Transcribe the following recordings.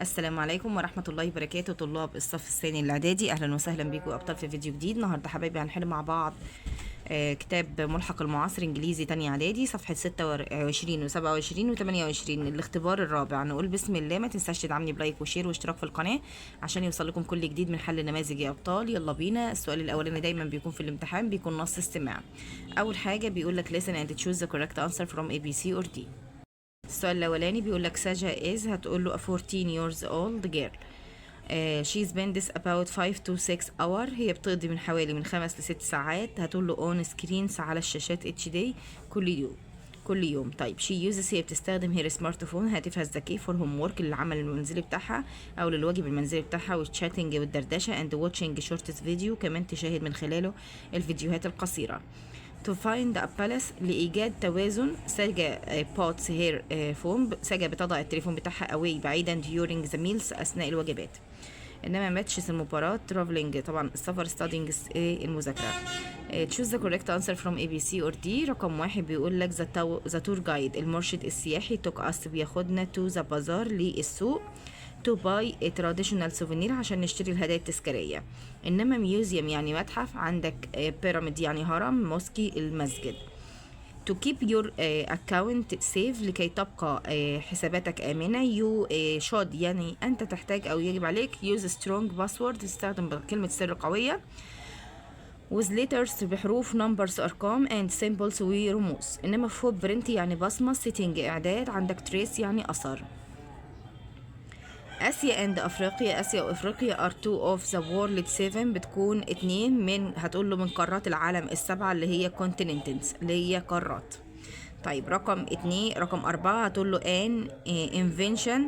السلام عليكم ورحمة الله وبركاته. طلاب الصف الثاني الإعدادي، أهلا وسهلا بيكم أبطال في فيديو جديد. النهاردة حبايبي هنحل مع بعض كتاب ملحق المعاصر إنجليزي تاني إعدادي، صفحة 26 و27 و28، الاختبار الرابع. نقول بسم الله. ما تنساش تدعمني بلايك وشير واشتراك في القناة عشان يوصل لكم كل جديد من حل نماذج يا أبطال. يلا بينا. السؤال الأولاني دايما بيكون في الامتحان، بيكون نص استماع. أول حاجة بيقول لك listen and choose the correct answer from A, B, C or D. السؤال الاولاني بيقول لك ساجا is، هتقول له a 14 years old girl. she spends about 5 to 6 hour، هي بتقضي من حوالي من 5 ل 6 ساعات. هتقول له on screens، على الشاشات each day، كل يوم. طيب she uses، هي بتستخدم هي سمارت فون، هاتفها الذكي for homework، للعمل المنزلي بتاعها او للواجب المنزلي بتاعها، والشاتنج والدردشه and watching short video، كمان تشاهد من خلاله الفيديوهات القصيره. to find a balance، لإيجاد توازن. ساجا puts her phone، ساجا بتضع التليفون بتاعها away، بعيدا during the meals، أثناء الوجبات. إنما ماتشز المباراة، traveling طبعا السفر، studying المذاكرة. choose the correct answer from A, B, C or D. رقم واحد بيقول لك the tour guide، المرشد السياحي، took us، بياخدنا to the bazaar، للسوق، to buy a traditional souvenir، عشان نشتري الهدايا التذكارية. إنما museum يعني متحف، عندك pyramid يعني هرم، موسكي المسجد. to keep your account safe، لكي تبقى حساباتك آمنة. you should يعني أنت تحتاج أو يجب عليك use strong password، تستخدم كلمة سر قوية. with letters بحروف، numbers أرقام، and symbols ورموز. إنما footprint يعني بصمة، sitting إعداد، عندك trace يعني أثر. آسيا and أفريقيا، آسيا وأفريقيا are two of the world seven، بتكون اتنين من، هتقول له من قارات العالم السبعة، اللي هي continents، اللي هي قارات. طيب رقم 4 هتقول له an invention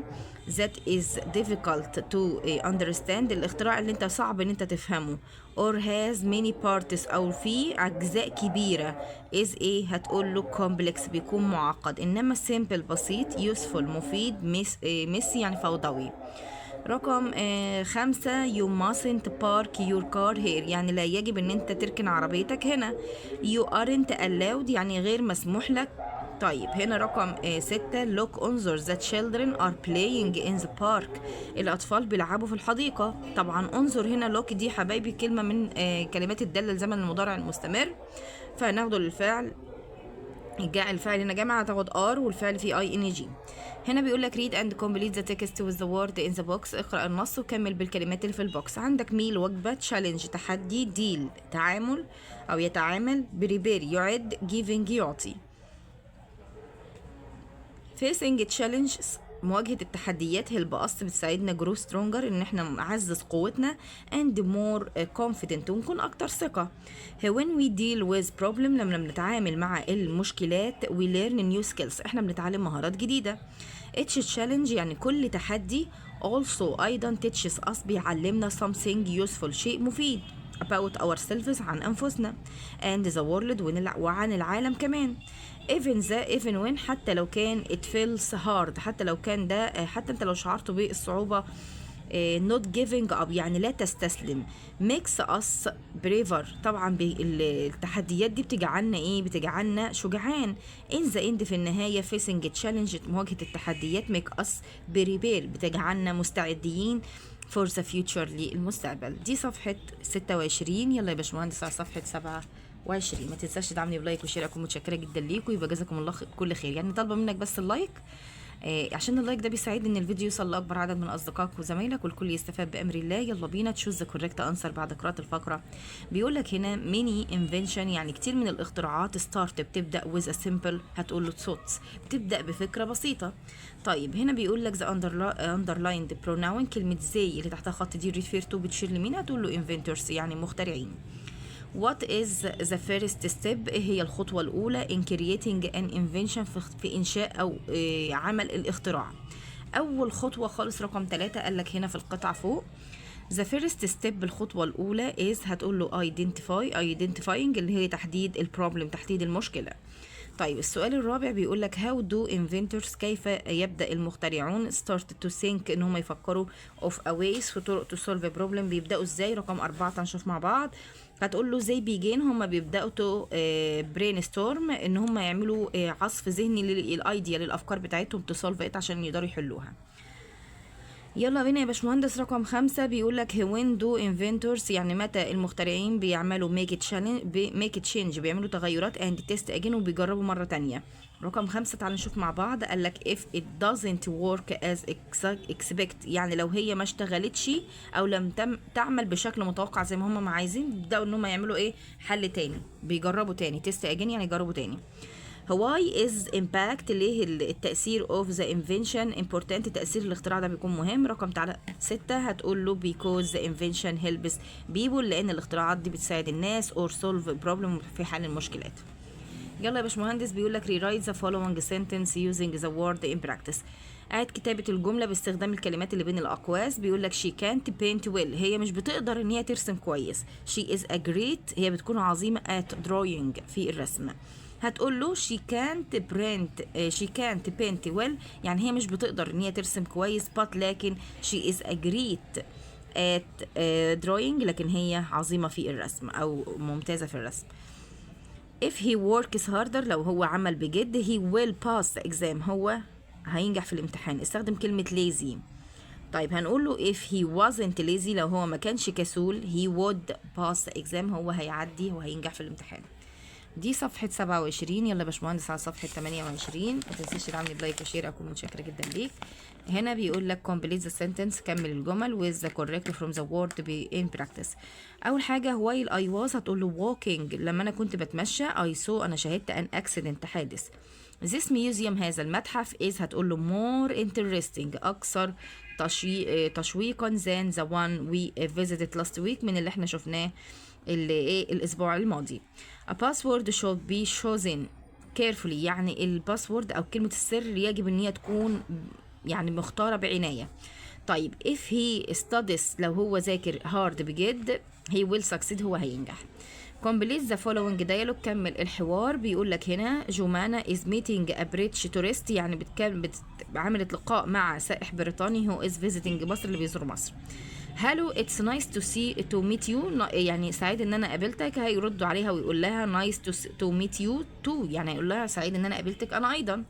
that is difficult to understand، الاختراع اللي انت صعب ان انت تفهمه. or has many parts، او في اجزاء كبيرة. is ايه، هتقول له complex، بيكون معقد. انما simple بسيط، useful مفيد، messy يعني فوضوي. رقم 5 you mustn't park your car here، يعني لا يجب ان انت تركن عربيتك هنا. you aren't allowed يعني غير مسموح لك. طيب هنا رقم 6 look انظر the children are playing in the park، الأطفال بيلعبوا في الحديقة. طبعا انظر هنا look دي حبايبي كلمة من كلمات الدالة لزمن المضارع المستمر، فهناخده للفعل. جاء الفعل هنا جمع، هتاخد ار والفعل فيه اي ان جي. هنا بيقول لك read and complete the text with the word in the box، اقرأ النص وكمل بالكلمات اللي في البوكس. عندك ميل وجبة، تشالنج تحدي، ديل تعامل او يتعامل، بريبير يعد، giving يعطي. facing challenges مواجهة التحديات، هي البقص بتساعدنا grow stronger، ان احنا نعزز قوتنا، and more confident ونكون اكتر ثقة. when we deal with problem، لما بنتعامل مع المشكلات، we learn new skills، احنا بنتعلم مهارات جديدة. each challenge يعني كل تحدي، also ايضا teaches us بيعلمنا something useful، شيء مفيد، about ourselves عن أنفسنا، and the world وعن العالم كمان. even when حتى لو كان it feels hard، حتى لو كان ده، حتى انت لو شعرت بالصعوبة. not giving up يعني لا تستسلم. makes us braver، طبعا التحديات دي بتجعلنا ايه، بتجعلنا شجعان. in the end في النهاية facing challenge مواجهة التحديات make us prepare بتجعلنا مستعدين for the future للمستقبل. دي صفحة 26. يلا يا باشمهندس على صفحة 27. ما تنساش تدعمني بلايك وشير، اكون متشكرة جدا ليكم، يبقى جزاكم الله كل خير. يعني طالبة منك بس اللايك، عشان اللايك ده بيساعدني ان الفيديو يوصل لاكبر عدد من اصدقائك وزمايلك والكل يستفاد بامر الله. يلا بينا تشوز ذا كوريكت انسر بعد قراءه الفقره. بيقول لك هنا ميني انفنشن يعني كتير من الاختراعات ستارت بتبدا with a simple، هتقول له ثوتس، بتبدا بفكره بسيطه. طيب هنا بيقول لك ذا underlined pronoun، كلمه زي اللي تحتها خط دي refer to بتشير لمين، هتقول له inventors يعني مخترعين. What is the first step، ايه هي الخطوة الأولى in creating an invention، في إنشاء أو عمل الاختراع. أول خطوة خالص رقم 3 قالك هنا في القطعة فوق. the first step الخطوة الأولى is، هتقول له identifying اللي هي تحديد البروبلم، تحديد المشكلة. طيب السؤال الرابع بيقول لك how do inventors، كيف يبدأ المخترعون start to think، ان هم يفكروا of a ways، في طرق to solve a problem، بيبدأوا ازاي. رقم 4 هنشوف مع بعض. هتقول له زي بيجين، هم بيبدأوا تو برين ستورم، ان هم يعملوا عصف ذهني للايديا، للافكار بتاعتهم، to solve it عشان يقدروا يحلوها. يلا بينا يا باشمهندس. رقم 5 بيقول لك when do inventors يعني متى المخترعين بيعملوا make it change بيعملوا تغيرات and test again وبيجربوا مرة تانية. رقم 5 تعال نشوف مع بعض. قال لك if it doesn't work as expect يعني لو هي ما اشتغلتش او لم تعمل بشكل متوقع زي ما هم ما عايزين، بيبداوا ان هم يعملوا ايه؟ حل تاني، بيجربوا تاني. test again يعني يجربوا تاني. why is impact ليه التأثير of the invention important تأثير الاختراع ده بيكون مهم. رقم 6 هتقول له because the invention helps people لأن الاختراعات دي بتساعد الناس or solve problem في حل المشكلات. يلا يا باشمهندس بيقول لك rewrite the following sentence using the word in practice. قاعد كتابة الجملة باستخدام الكلمات اللي بين الأقواس. بيقول لك she can't paint well هي مش بتقدر إن هي ترسم كويس. she is a great هي بتكون عظيمة at drawing في الرسم. هتقول له she can't paint well يعني هي مش بتقدر إن هي ترسم كويس but لكن she is a great at drawing لكن هي عظيمة في الرسم أو ممتازة في الرسم. if he works harder لو هو عمل بجد he will pass the exam هو هينجح في الامتحان. استخدم كلمة lazy. طيب هنقول له if he wasn't lazy لو هو ما كانش كسول he would pass the exam هو هيعدي وهينجح في الامتحان. دي صفحة 27. يلا يا باشمهندس على صفحة 28. ما تنسيش تعملي لايك وشير، اكون متشكرة جدا ليك. هنا بيقول لك complete the sentence كمل الجمل with the correct from the word to be in practice. اول حاجة while I was هتقول له walking لما انا كنت بتمشى I saw انا شاهدت an accident حادث. This museum هذا المتحف is هتقول له more interesting أكثر تشويقا than the one we visited last week من اللي احنا شفناه اللي ايه الأسبوع الماضي. A password should be chosen carefully يعني الباسورد أو كلمة السر يجب إن هي تكون يعني مختارة بعناية. طيب if he studies لو هو ذاكر hard بجد he will succeed هو هينجح. complete the following dialogue كمل الحوار. بيقول لك هنا جومانا is meeting a British tourist يعني عملت لقاء مع سائح بريطاني who is visiting مصر اللي بيزور مصر. hello it's nice to meet you يعني سعيد ان انا قابلتك. هيردوا عليها ويقول لها nice to meet you too يعني هيقول لها سعيد ان انا قابلتك انا ايضا.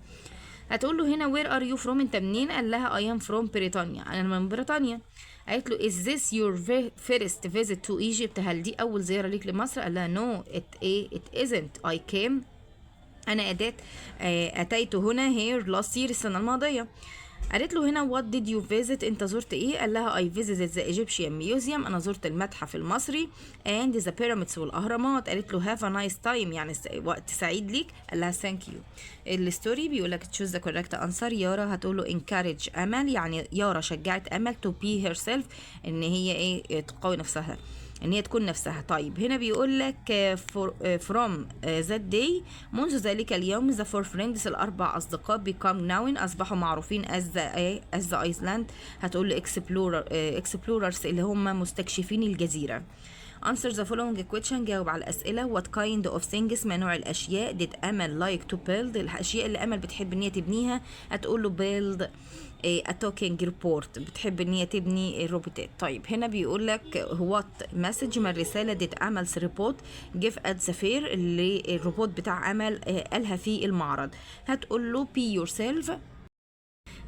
هتقول له هنا where are you from انت منين؟ قال لها I am from بريطانيا انا من بريطانيا. قالت له is this your first visit to Egypt هل دي اول زيارة ليك لمصر؟ قال لها no it isn't I came انا اتيت هنا here last year السنة الماضية. قالت له هنا what did you visit انت زرت ايه؟ قال لها I visited the Egyptian museum انا زرت المتحف المصري and the pyramids والاهرامات. قالت له have a nice time يعني وقت سعيد ليك. قال لها thank you. الستوري بيقول لك choose the correct answer. يارا هتقول له encourage امل يعني يارا شجعت امل to be herself ان هي ايه تقوي نفسها ان هي تكون نفسها. طيب هنا بيقول لك from that day منذ ذلك اليوم the four friends الاربع اصدقاء become known اصبحوا معروفين as the island. هتقول له explorers اللي هم مستكشفين الجزيرة. answer the following question جاوب على الأسئلة. what kind of things ما نوع الأشياء did أمل like to build الأشياء اللي أمل بتحب إن هي تبنيها. هتقول له build a talking report بتحب إن هي تبني الروبوتات. طيب هنا بيقول لك what message ما الرسالة did أمل report give at the fair اللي الروبوت بتاع أمل قالها في المعرض. هتقول له be yourself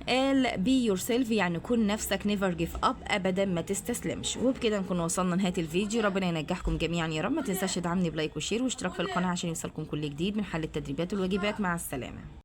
قال be yourself يعني كن نفسك never give up ابدا ما تستسلمش. وبكده نكون وصلنا لنهايه الفيديو. ربنا ينجحكم جميعا يا رب. ما تنساش تدعمني بلايك وشير واشتراك في القناه عشان يوصلكم كل جديد من حل التدريبات والواجبات. مع السلامه.